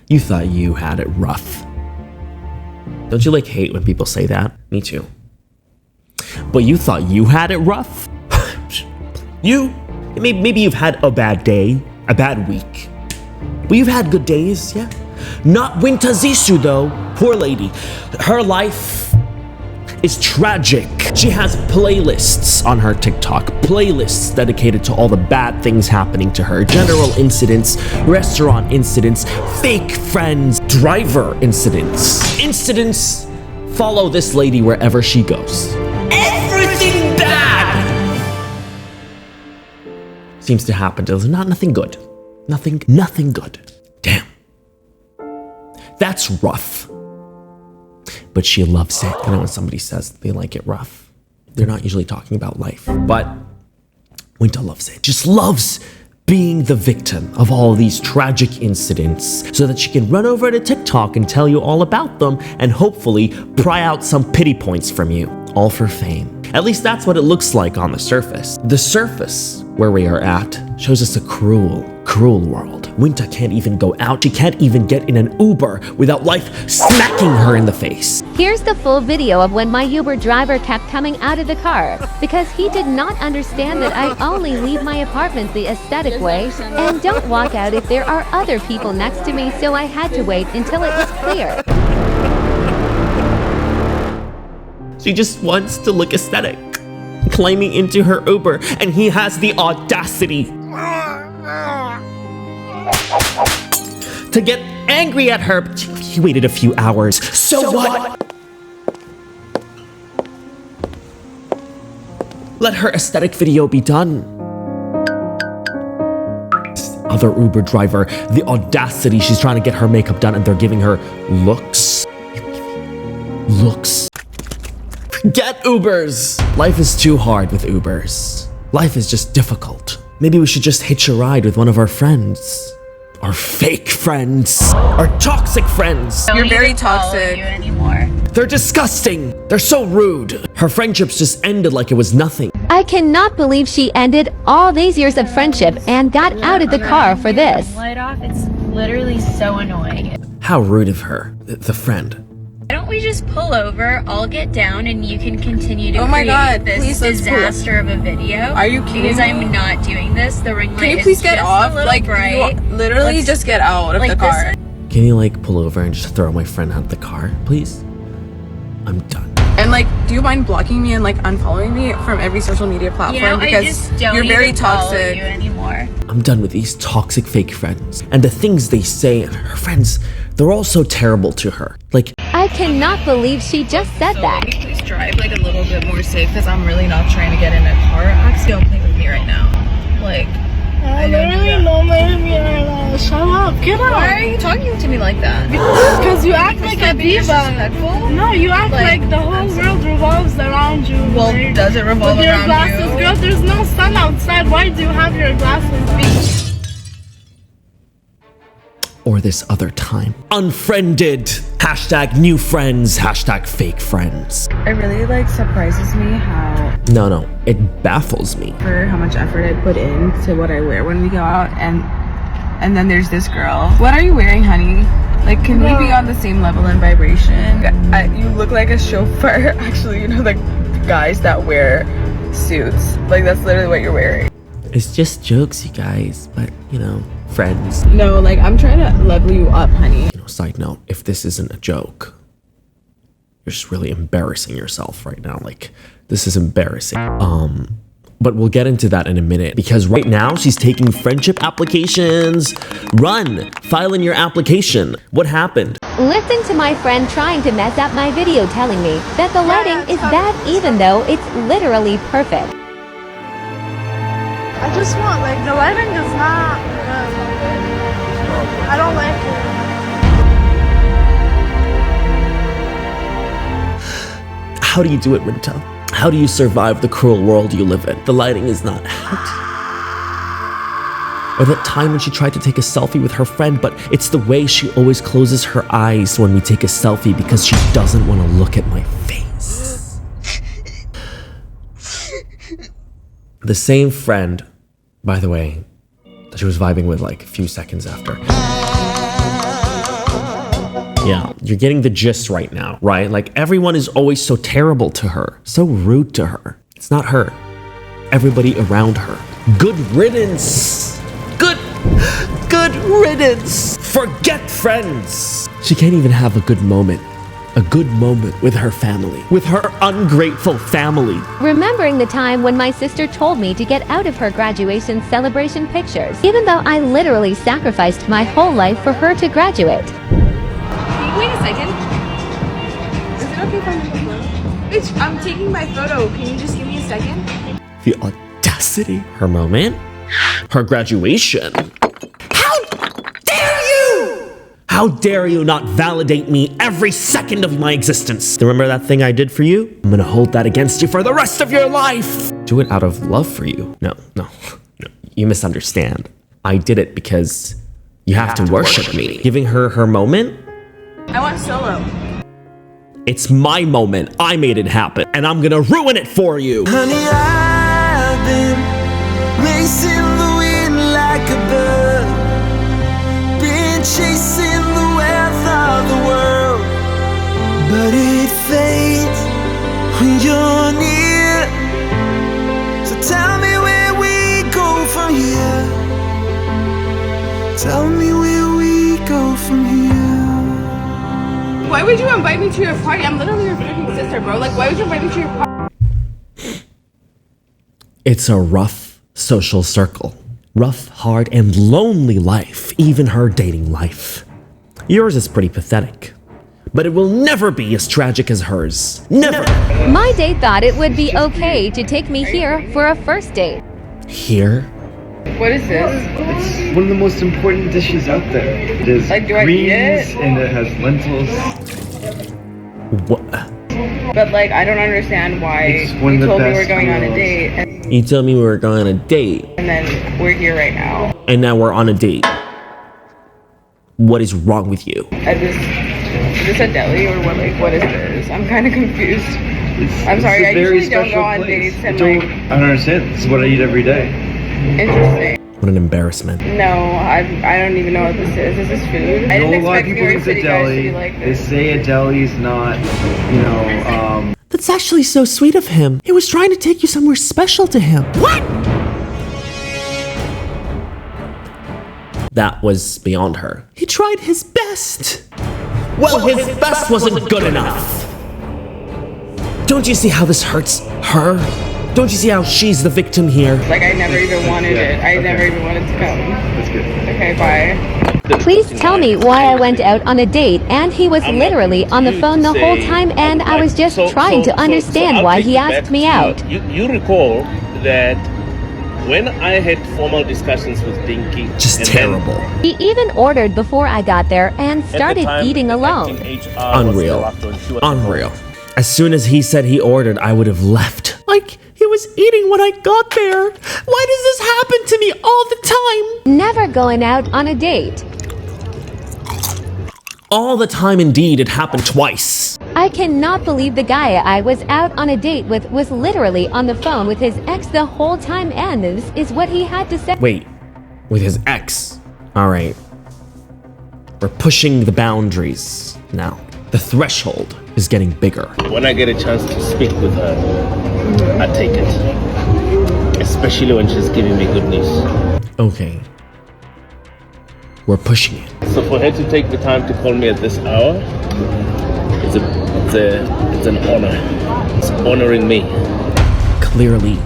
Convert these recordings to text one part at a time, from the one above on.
You thought you had it rough. Don't you like hate when people say that? Me too. But you thought you had it rough? Maybe you've had a bad day, a bad week. But you've had good days, yeah? Not Winter Zissou though. Poor lady. Her life is tragic. She has playlists on her TikTok, playlists dedicated to all the bad things happening to her, general incidents, restaurant incidents, fake friends, driver incidents follow this lady wherever she goes. Everything bad seems to happen to her. Nothing good. Nothing good. Damn. That's rough. But she loves it. You know, when somebody says they like it rough, they're not usually talking about life. But Winter loves it. Just loves being the victim of all of these tragic incidents so that she can run over to TikTok and tell you all about them and hopefully pry out some pity points from you, all for fame. At least that's what it looks like on the surface. The surface where we are at shows us a cruel world. Winter can't even go out. She can't even get in an Uber without life smacking her in the face. Here's the full video of when my Uber driver kept coming out of the car because he did not understand that I only leave my apartment the aesthetic way and don't walk out if there are other people next to me, so I had to wait until it was clear. She just wants to look aesthetic, climbing into her Uber, and he has the audacity to get angry at her. But he waited a few hours. So what? Let her aesthetic video be done. This other Uber driver, the audacity, she's trying to get her makeup done and they're giving her looks. Get Ubers! Life is too hard with Ubers. Life is just difficult. Maybe we should just hitch a ride with one of our friends. Our fake friends. Our toxic friends. You're very toxic. You anymore. They're disgusting. They're so rude. Her friendships just ended like it was nothing. I cannot believe she ended all these years of friendship and got out of the car for this. Light off. It's literally so annoying. How rude of her, the friend. Why don't we just pull over, I'll get down, and you can continue to please, this disaster of a video. Are you kidding Because me? I'm not doing this. The ring light Can you is please get just off? a little Like, bright. you literally Let's- just get out of the like, car. Can you like pull over and just throw my friend out of the car, please? I'm done. And like, do you mind blocking me and like unfollowing me from every social media platform? You know, I because just don't you're very even follow toxic. you anymore. I'm done with these toxic fake friends. And the things they say, and her friends, they're all so terrible to her. Like, I cannot believe she just said that. Can you please drive like a little bit more safe? Because I'm really not trying to get in a car accident. Don't play with me right now. Like, I literally know my mirror. Shut up, get out. why are you talking to me like that? Because you act like a diva. Disrespectful? No, you act like the whole world revolves around you. Well, like, does it revolve with your around glasses, you? girl, there's no sun outside. Why do you have your glasses on? or this other time. Unfriended. Hashtag new friends. Hashtag fake friends. It really like surprises me how No, it baffles me. for how much effort I put into what I wear when we go out, and then there's this girl. What are you wearing, honey? Like, can we be on the same level and vibration? You look like a chauffeur. Actually, you know, the guys that wear suits. Like, that's literally what you're wearing. It's just jokes, you guys, but you know, friends. No, like, I'm trying to level you up, honey. You know, side note, if this isn't a joke, you're just really embarrassing yourself right now. Like, this is embarrassing. But we'll get into that in a minute, because right now she's taking friendship applications. Run, file in your application. What happened? Listen to my friend trying to mess up my video telling me that the lighting is bad even though it's literally perfect. I just want, like, the lighting is not good. I don't like it. How do you do it, Winter? How do you survive the cruel world you live in? The lighting is not out. Or that time when she tried to take a selfie with her friend, but it's the way she always closes her eyes when we take a selfie because she doesn't want to look at my face. The same friend, by the way, that she was vibing with like a few seconds after. Yeah, you're getting the gist right now, right? Like everyone is always so terrible to her, so rude to her. It's not her. Everybody around her. Good riddance. Good riddance. Forget friends. She can't even have a good moment. A good moment with her family, with her ungrateful family. Remembering the time when my sister told me to get out of her graduation celebration pictures, even though I literally sacrificed my whole life for her to graduate. Wait a second. Is it okay if I take a photo? Bitch, I'm taking my photo. Can you just give me a second? The audacity. Her moment. Her graduation. How dare you! How dare you not validate me every second of my existence? Remember that thing I did for you? I'm gonna hold that against you for the rest of your life. Do it out of love for you. No. You misunderstand. I did it because you have to worship me. Giving her her moment? I want solo. It's my moment. I made it happen, and I'm gonna ruin it for you. Honey, I've been racing the wind like a bird, been chasing the wealth of the world, but it fades when you're near. So tell me where we go from here. Tell me where we go from here. Why would you invite me to your party? I'm literally your freaking sister, bro. Like, why would you invite me to your party? It's a rough social circle. Rough, hard, and lonely life, even her dating life. Yours is pretty pathetic, but it will never be as tragic as hers. Never! My date thought it would be okay to take me here for a first date. Here? What is this? It's one of the most important dishes out there. It is Like, do I greens eat it? and it has lentils. What? But, like, I don't understand why It's one you of the told me best we're going on a meals. date and You told me we were going on a date, then we're here right now. and now we're on a date. What is wrong with you? Is this a deli or what? Like, what is this? I'm kind of confused. I'm sorry, It's a I very usually don't go special on place. dates and, I don't like, understand. This is what I eat every day. interesting. What an embarrassment. No, I don't even know what this is. Is this food? I You know, didn't a lot of expect New people York use a City guys to deli. be like They this. say a deli is not, That's actually so sweet of him. He was trying to take you somewhere special to him. What? That was beyond her. He tried his best. Well, his best wasn't good enough. Don't you see how this hurts her? Don't you see how she's the victim here? Like, I never even wanted Yeah, it. I okay. never even wanted to come. that's good. Okay, bye. Please tell me why I went out on a date and he was literally on the phone the whole time and I was just trying to understand why he asked me out. You recall that when I had formal discussions with Dinky, Just and then terrible. He even ordered before I got there and at the started time, eating the alone. acting HR was Unreal. still after and she was Unreal. As soon as he said he ordered, I would have left. Like, he was eating when I got there. Why does this happen to me all the time? Never going out on a date. All the time, indeed. It happened twice. I cannot believe the guy I was out on a date with was literally on the phone with his ex the whole time and this is what he had to say. Wait, with his ex. All right. We're pushing the boundaries now. The threshold is getting bigger. When I get a chance to speak with her, I take it. Especially when she's giving me good news. Okay. We're pushing it. So for her to take the time to call me at this hour, it's an honor. It's honoring me. Clearly,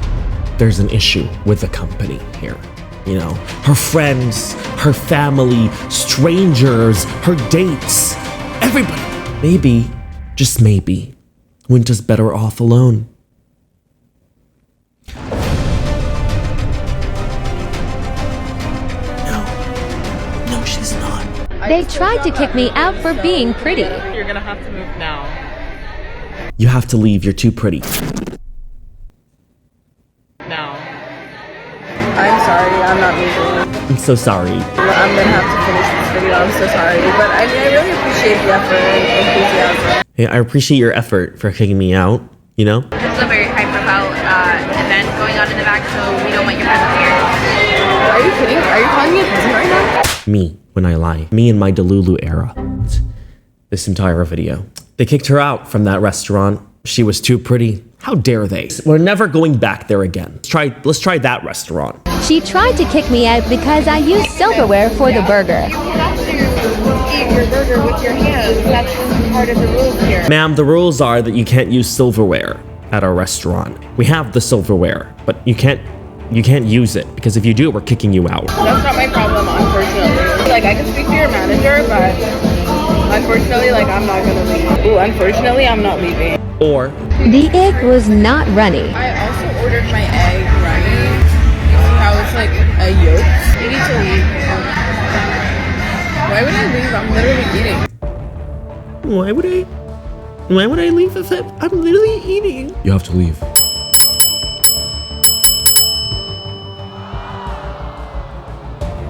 there's an issue with the company here. You know, her friends, her family, strangers, her dates, everybody. Maybe, just maybe, Winter's better off alone. No, she's not. They tried to kick me out for being pretty. You're gonna have to move now. You have to leave, you're too pretty. Now. I'm sorry, I'm not moving. I'm so sorry. I'm gonna have to finish this video. I'm so sorry. But I mean, I really appreciate the effort and enthusiasm. Hey, I appreciate your effort for kicking me out, you know? There's a very high profile event going on in the back, so we don't want your presence here. Are you kidding? Are you calling me a peasant right now? Me, when I lie. Me in my Delulu era. this entire video. They kicked her out from that restaurant. She was too pretty. How dare they? We're never going back there again. Let's try that restaurant. She tried to kick me out because I used silverware for the burger. You have to eat your burger with your hands. That's part of the rules here. Ma'am, the rules are that you can't use silverware at our restaurant. We have the silverware, but you can't use it, because if you do, we're kicking you out. That's not my problem, unfortunately. Like, I can speak to your manager, but unfortunately, like, I'm not gonna leave. Ooh, unfortunately, I'm not leaving. Or The egg was not runny. I also ordered my egg runny. You see how it's like a yolk? You need to leave. Why would I leave? I'm literally eating. why would I leave if I'm literally eating? You have to leave.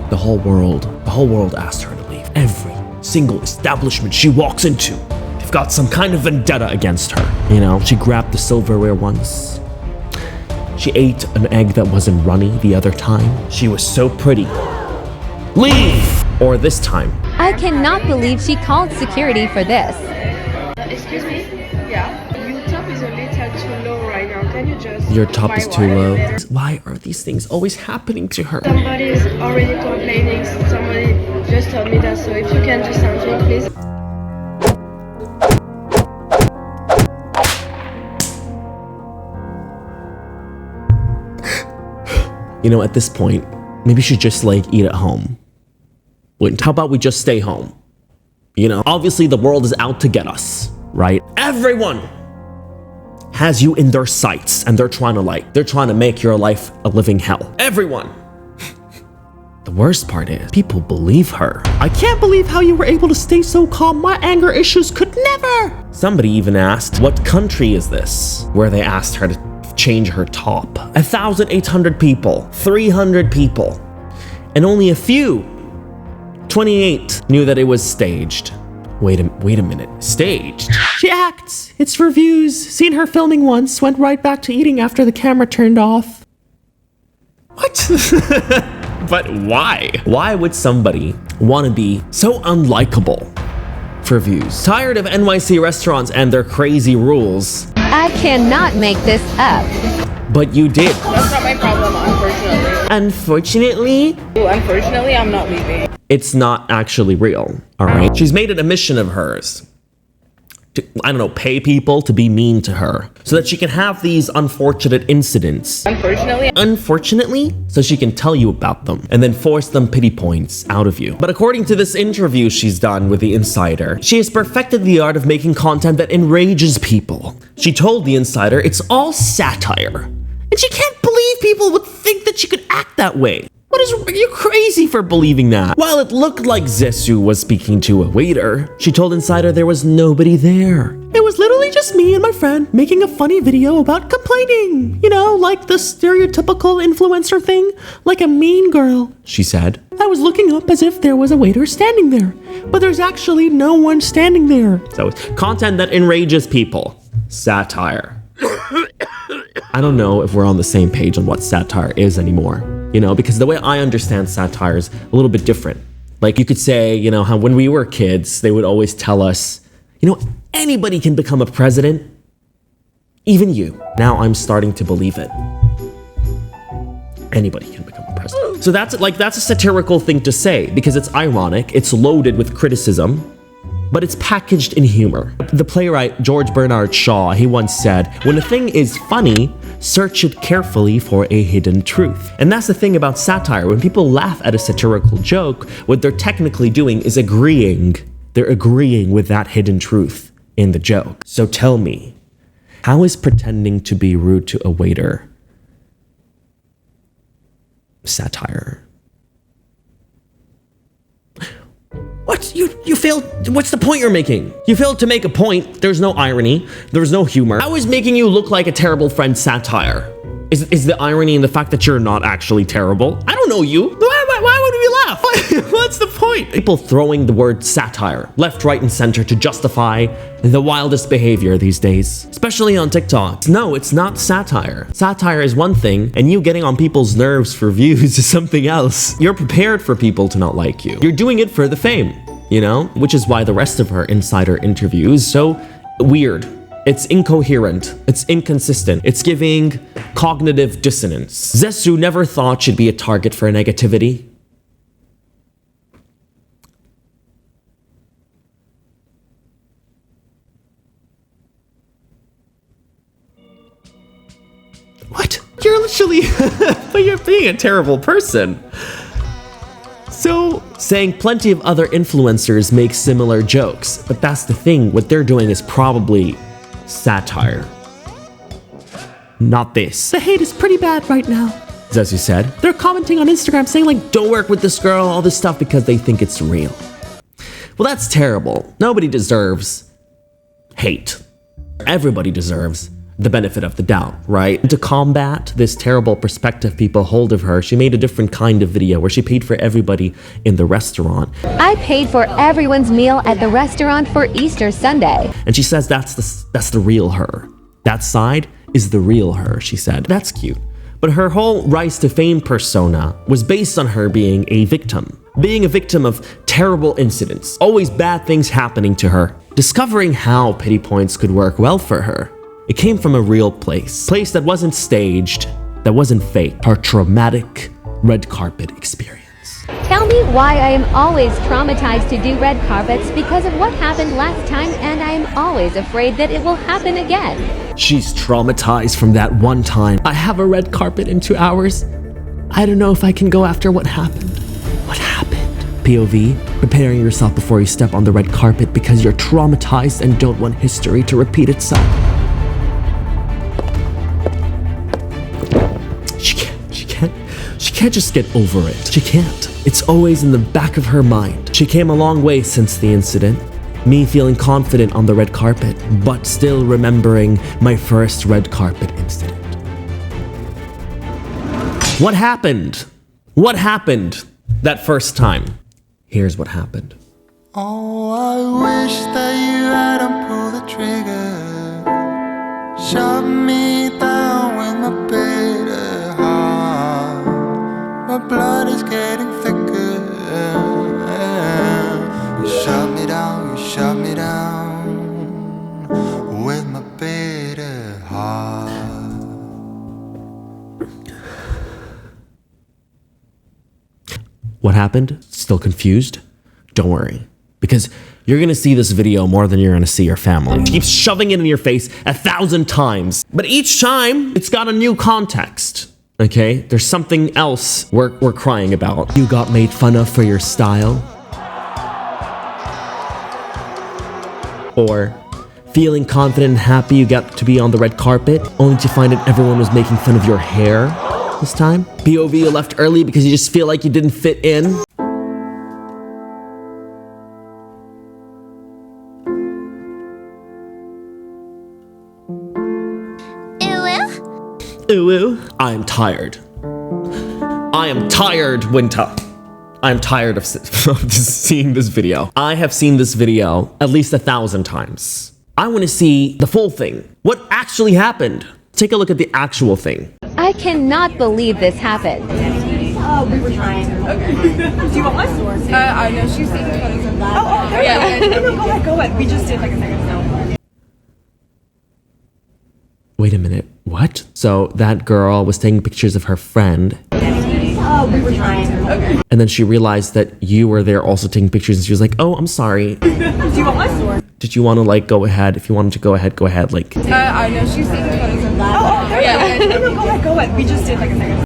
The whole world asked her to leave. Every single establishment she walks into, they've got some kind of vendetta against her. You know, she grabbed the silverware once. She ate an egg that wasn't runny the other time. She was so pretty. Leave! Or this time. I cannot believe she called security for this. Excuse me? Yeah? Your top is a little too low right now. Can you just... Your top is too low. Why are these things always happening to her? Somebody is already complaining. Somebody just told me that, so if you can do something, please. You know, at this point, maybe she should just like eat at home. Wait, how about we just stay home? You know, obviously the world is out to get us, right? Everyone has you in their sights, and they're trying to make your life a living hell. Everyone. The worst part is, people believe her. I can't believe how you were able to stay so calm. My anger issues could never. Somebody even asked, what country is this? Where they asked her to change her top. 1,800 people, 300 people, and only a few, 28, knew that it was staged. Wait a minute, staged? She acts, it's for views. Seen her filming once, went right back to eating after the camera turned off. What? But why? Why would somebody want to be so unlikable for views? Tired of NYC restaurants and their crazy rules. I cannot make this up. But you did. That's not my problem, unfortunately. Unfortunately? Ooh, unfortunately, I'm not leaving. It's not actually real, all right? She's made it a mission of hers to, I don't know, pay people to be mean to her so that she can have these unfortunate incidents. Unfortunately, so she can tell you about them and then force them pity points out of you. But according to this interview she's done with The Insider, she has perfected the art of making content that enrages people. She told The Insider it's all satire, and she can't believe people would think that she could act that way. Are you crazy for believing that? While it looked like Zesu was speaking to a waiter, she told Insider there was nobody there. It was literally just me and my friend making a funny video about complaining. You know, like the stereotypical influencer thing, like a mean girl, she said. I was looking up as if there was a waiter standing there, but there's actually no one standing there. So it's content that enrages people. Satire. I don't know if we're on the same page on what satire is anymore. You know, because the way I understand satire is a little bit different. Like you could say, you know, how when we were kids, they would always tell us, you know, anybody can become a president, even you. Now I'm starting to believe it. Anybody can become a president. So that's a satirical thing to say because it's ironic, it's loaded with criticism, but it's packaged in humor. The playwright George Bernard Shaw, he once said, when a thing is funny, search it carefully for a hidden truth. And that's the thing about satire. When people laugh at a satirical joke, what they're technically doing is agreeing. They're agreeing with that hidden truth in the joke. So tell me, how is pretending to be rude to a waiter satire? What? You failed? What's the point you're making? You failed to make a point. There's no irony. There's no humor. How is making you look like a terrible friend satire? Is the irony in the fact that you're not actually terrible? I don't know you. Why would we laugh? What's the point? People throwing the word satire left, right, and center to justify the wildest behavior these days, especially on TikTok. No, it's not satire. Satire is one thing, and you getting on people's nerves for views is something else. You're prepared for people to not like you. You're doing it for the fame. you know? Which is why the rest of her insider interview is so weird. It's incoherent. It's inconsistent. It's giving cognitive dissonance. Zesu never thought she'd be a target for negativity. What? You're literally, but you're being a terrible person. So, saying plenty of other influencers make similar jokes, but that's the thing, what they're doing is probably satire. Not this. The hate is pretty bad right now, Zesu said. They're commenting on Instagram saying like, don't work with this girl, all this stuff because they think it's real. Well, that's terrible. Nobody deserves hate. Everybody deserves the benefit of the doubt, right? And to combat this terrible perspective people hold of her, she made a different kind of video where she paid for everybody in the restaurant. I paid for everyone's meal at the restaurant for Easter Sunday. And she says that's the real her. That side is the real her, she said. That's cute. But her whole rise to fame persona was based on her being a victim. Being a victim of terrible incidents, always bad things happening to her. Discovering how pity points could work well for her. It came from a real place that wasn't staged, that wasn't fake. Her traumatic red carpet experience. Tell me why I am always traumatized to do red carpets because of what happened last time, and I am always afraid that it will happen again. She's traumatized from that one time. I have a red carpet in 2 hours. I don't know if I can go after what happened. What happened? POV, preparing yourself before you step on the red carpet because you're traumatized and don't want history to repeat itself. She can't just get over it. She can't. It's always in the back of her mind. She came a long way since the incident. Me feeling confident on the red carpet, but still remembering my first red carpet incident. What happened? What happened that first time? Here's what happened. Oh, I wish that you hadn't pulled the trigger. Shut me down with my bitter heart. My blood is getting thicker. You shut me down with my bitter heart. What happened? Still confused? Don't worry, because you're gonna see this video more than you're gonna see your family. She keeps shoving it in your face 1,000 times, but each time it's got a new context. Okay, there's something else we're crying about. You got made fun of for your style. Or feeling confident and happy you got to be on the red carpet, only to find that everyone was making fun of your hair this time. POV, you left early because you just feel like you didn't fit in. Ooh, I am tired. I am tired, Winter. I am tired of seeing this video. I have seen this video at least 1,000 times. I want to see the full thing. What actually happened? Take a look at the actual thing. I cannot believe this happened. We were trying. Okay. Do you want my source? I know she's taking photos of that. Oh, okay. Yeah. No, go ahead. We just did like a second now. Wait a minute, what? So that girl was taking pictures of her friend. We were trying. Okay. And then she realized that you were there also taking pictures and she was like, oh, I'm sorry. Do you want my source? Did you want to like go ahead? If you wanted to go ahead, like. I know she's taking photos of that. Oh, okay. Yeah. No, go ahead. We just did like a second.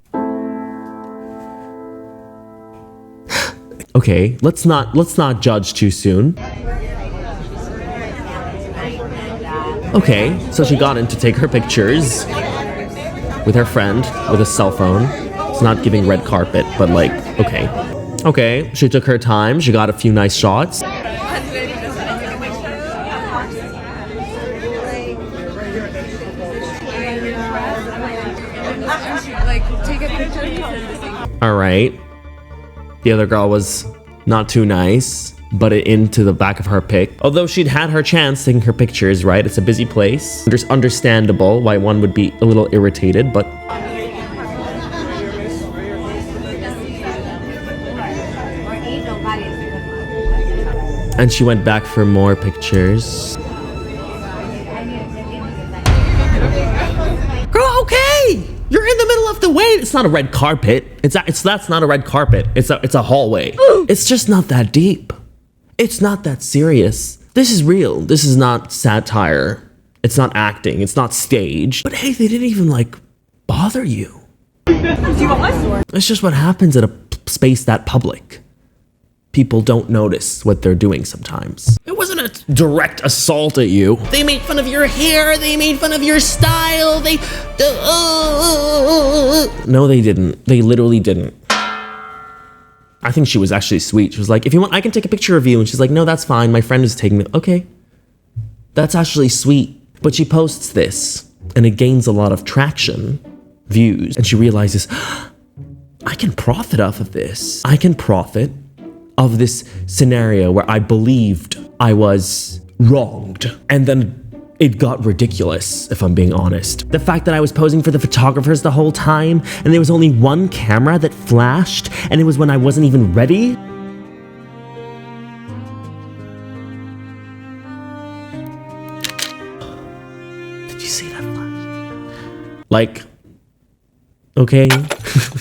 Okay, let's not judge too soon. Okay, so she got in to take her pictures with her friend with a cell phone. It's not giving red carpet, but like, okay. Okay, she took her time. She got a few nice shots. All right. The other girl was not too nice, but into the back of her pic. Although she'd had her chance taking her pictures, right? It's a busy place. It's understandable why one would be a little irritated, but... And she went back for more pictures. Girl, okay. You're in the middle of the wait. It's not a red carpet. That's not a red carpet. It's a hallway. It's just not that deep. It's not that serious. This is real. This is not satire. It's not acting. It's not staged. But hey, they didn't even like bother you. Do you want my? It's just what happens at a space that public. People don't notice what they're doing sometimes. It wasn't a direct assault at you. They made fun of your hair. They made fun of your style. No, they didn't. They literally didn't. I think she was actually sweet. She was like, if you want, I can take a picture of you. And she's like, no, that's fine. My friend is taking it. Okay. That's actually sweet. But she posts this and it gains a lot of traction, views. And she realizes, I can profit off of this. I can profit of this scenario where I believed I was wronged. And then it got ridiculous, if I'm being honest. The fact that I was posing for the photographers the whole time, and there was only one camera that flashed, and it was when I wasn't even ready. Did you see that flash? Like, okay.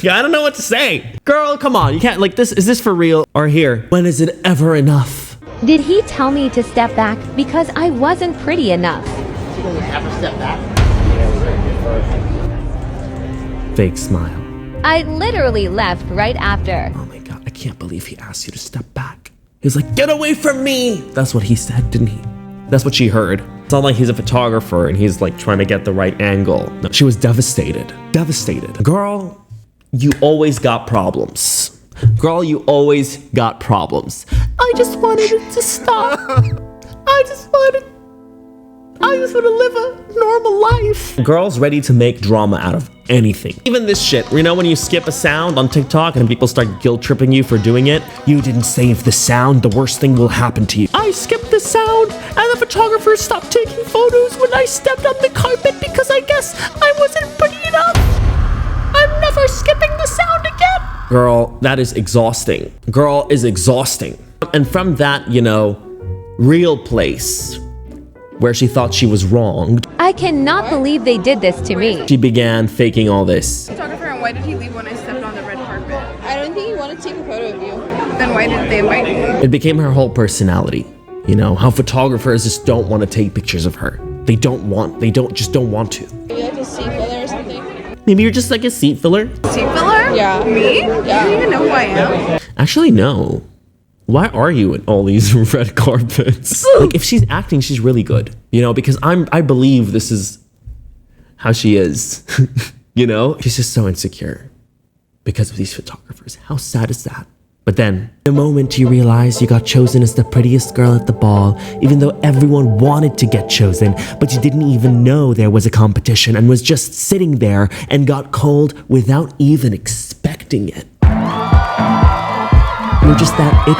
Yeah, I don't know what to say. Girl, come on. You can't, like, this. Is this for real? Or here, when is it ever enough? Did he tell me to step back because I wasn't pretty enough? Fake smile. I literally left right after. Oh my God, I can't believe he asked you to step back. He was like, get away from me. That's what he said, didn't he? That's what she heard. It's not like he's a photographer and he's like trying to get the right angle. No, she was devastated. Devastated. Girl, you always got problems. Girl, you always got problems. I just wanted it to stop. I just want to live a normal life. Girls ready to make drama out of anything. Even this shit. You know when you skip a sound on TikTok and people start guilt tripping you for doing it? You didn't save the sound, the worst thing will happen to you. I skipped the sound and the photographer stopped taking photos when I stepped on the carpet because I guess I wasn't pretty enough. I'm never skipping the sound again. Girl, that is exhausting. Girl is exhausting. And from that, you know, real place where she thought she was wronged, I cannot believe they did this to me. she began faking all this. Photographer, and why did he leave when I stepped on the red carpet? I don't think he wanted to take a photo of you. Then why did they invite me? It became her whole personality. You know, how photographers just don't want to take pictures of her. They just don't want to. Maybe like a seat filler or something. Maybe you're just like a seat filler? Seat filler? Yeah. Me? Yeah. You don't even know who I am. Actually, no. Why are you in all these red carpets? Like, if she's acting, she's really good. You know, because I believe this is how she is. You know? She's just so insecure because of these photographers. How sad is that? But then, the moment you realize you got chosen as the prettiest girl at the ball, even though everyone wanted to get chosen, but you didn't even know there was a competition and was just sitting there and got called without even expecting it. You're just that it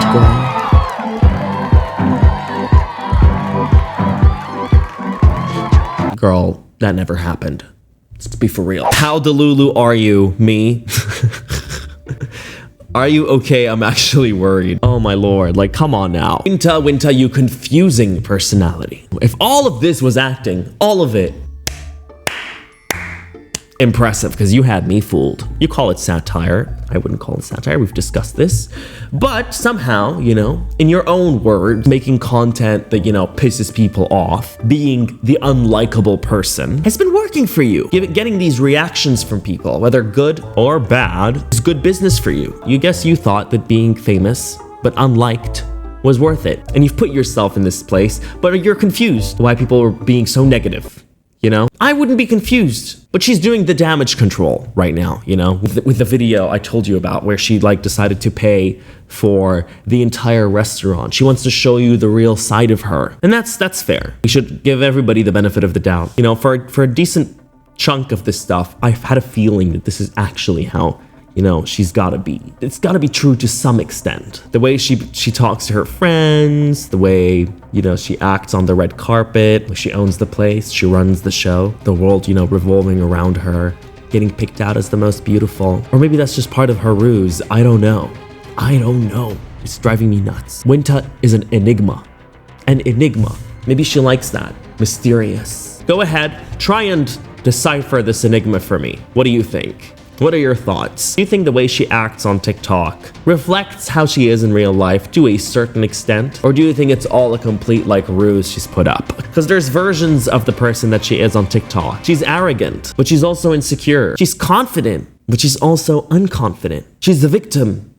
girl. Girl, that never happened. Let's be for real. How Delulu are you? Me? Are you okay? I'm actually worried. Oh my lord, like come on now. Winter, you confusing personality. If all of this was acting, all of it, impressive, because you had me fooled. You call it satire. I wouldn't call it satire. We've discussed this. But somehow, you know, in your own words, making content that, you know, pisses people off, being the unlikable person, has been working for you. Getting these reactions from people, whether good or bad, is good business for you. You thought that being famous, but unliked, was worth it. And you've put yourself in this place, but you're confused why people are being so negative. You know, I wouldn't be confused, but she's doing the damage control right now, you know, with the video I told you about where she like decided to pay for the entire restaurant. She wants to show you the real side of her. And that's fair. We should give everybody the benefit of the doubt. You know, for a decent chunk of this stuff, I've had a feeling that this is actually how, you know, she's gotta be. It's gotta be true to some extent. The way she talks to her friends, the way, you know, she acts on the red carpet, she owns the place, she runs the show, the world, you know, revolving around her, getting picked out as the most beautiful. Or maybe that's just part of her ruse. I don't know. It's driving me nuts. Winta is an enigma. An enigma. Maybe she likes that. Mysterious. Go ahead, try and decipher this enigma for me. What do you think? What are your thoughts? Do you think the way she acts on TikTok reflects how she is in real life to a certain extent? Or do you think it's all a complete like ruse she's put up? Because there's versions of the person that she is on TikTok. She's arrogant, but she's also insecure. She's confident, but she's also unconfident. She's the victim,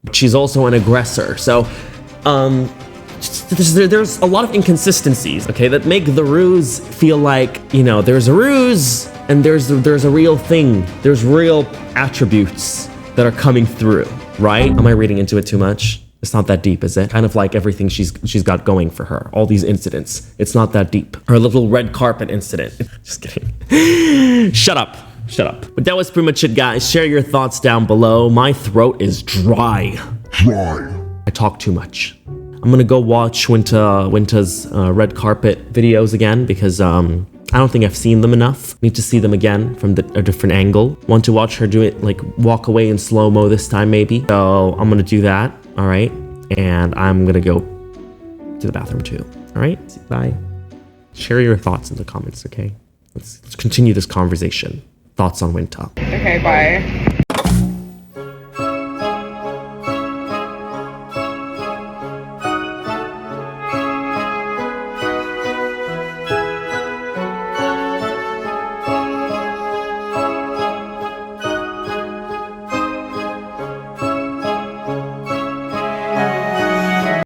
but she's also an aggressor. So, there's a lot of inconsistencies, okay, that make the ruse feel like, you know, there's a ruse and there's a real thing. There's real attributes that are coming through, right? Am I reading into it too much? It's not that deep, is it? Kind of like everything she's got going for her. All these incidents. It's not that deep. Her little red carpet incident. Just kidding. Shut up. Shut up. But that was pretty much it, guys. Share your thoughts down below. My throat is dry. I talk too much. I'm gonna go watch Winta's red carpet videos again because I don't think I've seen them enough. Need to see them again from a different angle. Want to watch her do it, like walk away in slow-mo this time maybe. So I'm gonna do that, all right? And I'm gonna go to the bathroom too, all right? Bye. Share your thoughts in the comments, okay? Let's continue this conversation. Thoughts on Winta. Okay, bye.